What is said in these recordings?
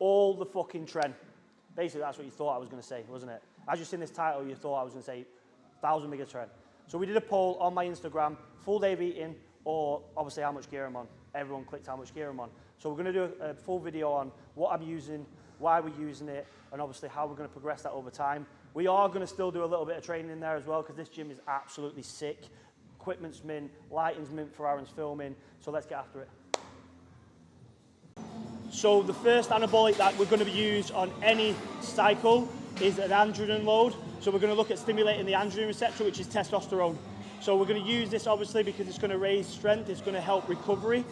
all the fucking tren. Basically, that's what you thought I was going to say, wasn't it? As you've seen this title, you thought I was going to say 1,000 bigger tren. So we did a poll on my Instagram, full day of eating, or obviously how much gear I'm on. Everyone clicked how much gear I'm on. So we're going to do a full video on what I'm using, why we're using it, and obviously how we're going to progress that over time. We are going to still do a little bit of training in there as well, because this gym is absolutely sick. Equipment's mint, lighting's mint for Aaron's filming, so let's get after it. So the first anabolic that we're going to be used on any cycle is an androgen load. So we're going to look at stimulating the androgen receptor, which is testosterone. So we're going to use this obviously because it's going to raise strength, it's going to help recovery.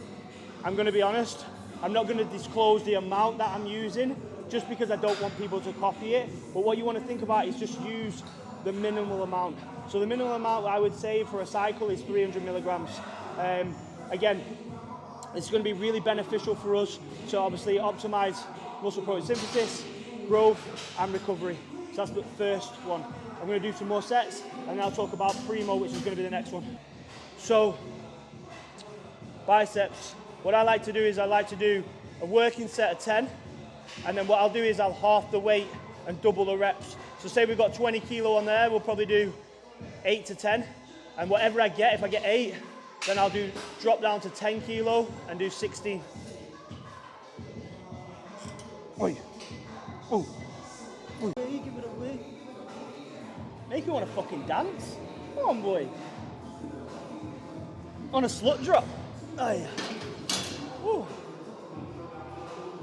I'm going to be honest, I'm not going to disclose the amount that I'm using just because I don't want people to copy it. But what you want to think about is just use the minimal amount. So the minimal amount I would say for a cycle is 300 milligrams. Again, it's going to be really beneficial for us to obviously optimize muscle protein synthesis, growth, and recovery. So that's the first one. I'm going to do some more sets, and then I'll talk about Primo, which is going to be the next one. So, biceps. What I like to do is I like to do a working set of 10, and then what I'll do is I'll half the weight and double the reps. So say we've got 20 kilo on there, we'll probably do 8 to 10, and whatever I get, if I get 8, then I'll drop down to 10 kilo and do 16. Oi. Oh. Give it away. Make you want to fucking dance. Come on, boy. On a slut drop. Oh, yeah. Ooh.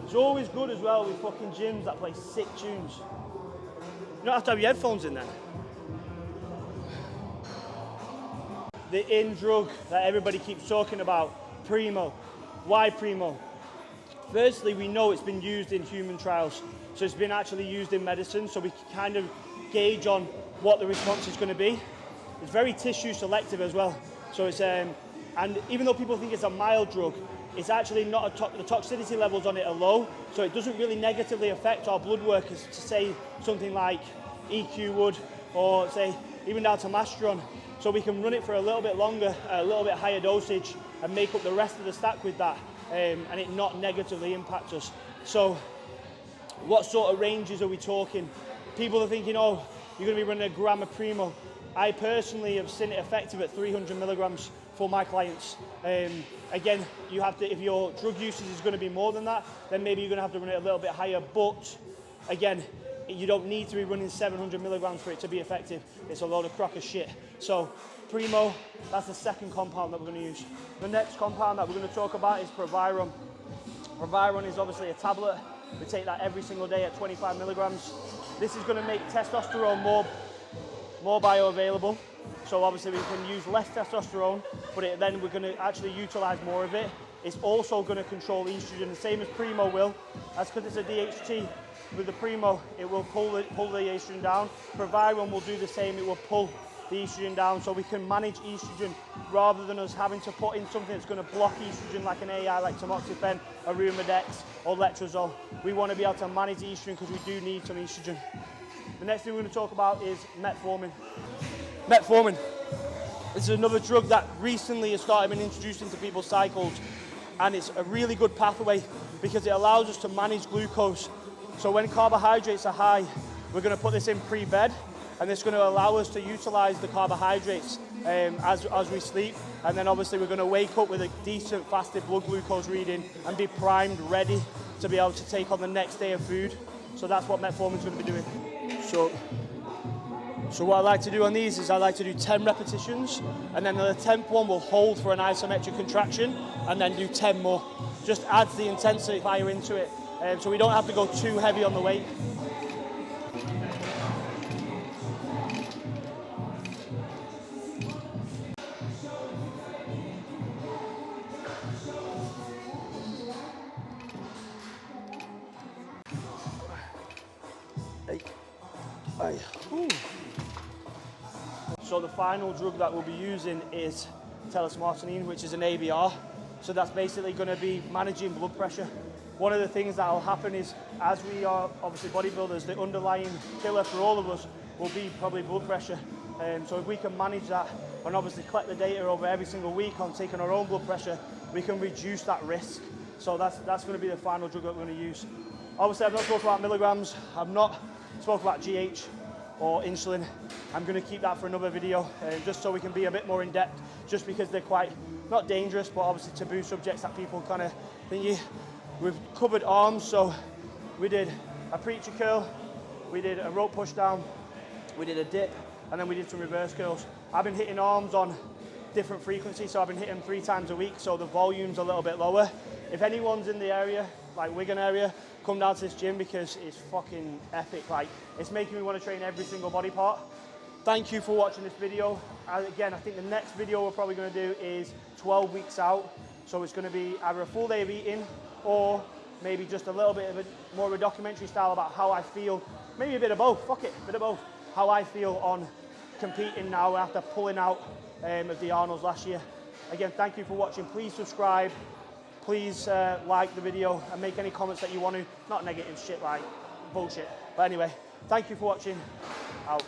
It's always good as well with fucking gyms that play sick tunes. You don't have to have your headphones in there. The in drug that everybody keeps talking about, Primo. Why Primo? Firstly, we know it's been used in human trials. So it's been actually used in medicine, so we can kind of gauge on what the response is going to be. It's very tissue selective as well. So it's, and even though people think it's a mild drug, it's actually not the toxicity levels on it are low, so it doesn't really negatively affect our blood work as to say something like EQ would, or say even down to Mastron. So we can run it for a little bit longer, a little bit higher dosage, and make up the rest of the stack with that, and it not negatively impact us. So what sort of ranges are we talking? People are thinking, oh, you're going to be running a gram of Primo. I personally have seen it effective at 300 milligrams for my clients. Again, you have to, if your drug usage is going to be more than that, then maybe you're going to have to run it a little bit higher. But again, you don't need to be running 700 milligrams for it to be effective. It's a load of crock of shit. So Primo, that's the second compound that we're going to use. The next compound that we're going to talk about is Proviron. Proviron is obviously a tablet. We take that every single day at 25 milligrams. This is going to make testosterone more bioavailable. So obviously we can use less testosterone, but then we're going to actually utilize more of it. It's also going to control estrogen, the same as Primo will. That's because it's a DHT. With the Primo, it will pull the estrogen down. Proviron will do the same, it will pull the estrogen down, so we can manage estrogen rather than us having to put in something that's going to block estrogen like an AI, like tamoxifen, Arumadex, or letrozole. We want to be able to manage estrogen because we do need some estrogen. The next thing we're going to talk about is Metformin. Metformin. This is another drug that recently has started being introduced into people's cycles, and it's a really good pathway because it allows us to manage glucose. So when carbohydrates are high, we're going to put this in pre-bed, and it's going to allow us to utilize the carbohydrates as we sleep. And then obviously we're going to wake up with a decent fasted blood glucose reading and be primed, ready to be able to take on the next day of food. So that's what Metformin is going to be doing. So what I like to do on these is I like to do 10 repetitions, and then the 10th one will hold for an isometric contraction, and then do 10 more. Just adds the intensity fire into it, so we don't have to go too heavy on the weight. So the final drug that we'll be using is telesmartinine, which is an ABR. So that's basically going to be managing blood pressure. One of the things that will happen is, as we are obviously bodybuilders, the underlying killer for all of us will be probably blood pressure. So if we can manage that and obviously collect the data over every single week on taking our own blood pressure, we can reduce that risk. So that's going to be the final drug that we're going to use. Obviously, I've not spoken about milligrams. I've not spoken about GH or insulin. I'm going to keep that for another video, just so we can be a bit more in depth, just because they're quite, not dangerous, but obviously taboo subjects that people kind of think. We've covered arms, so we did a preacher curl, we did a rope push down, we did a dip, and then we did some reverse curls. I've been hitting arms on different frequencies, so I've been hitting them 3 times a week, so the volume's a little bit lower. If anyone's in the area, like Wigan area, come down to this gym because it's fucking epic. Like, it's making me want to train every single body part. Thank you for watching this video. Again, I think the next video we're probably going to do is 12 weeks out. So it's going to be either a full day of eating or maybe just a little bit of more of a documentary style about how I feel. Maybe a bit of both, fuck it, a bit of both. How I feel on competing now after pulling out of the Arnolds last year. Again, thank you for watching. Please subscribe. Please like the video and make any comments that you want to. Not negative shit like bullshit. But anyway, thank you for watching. Out.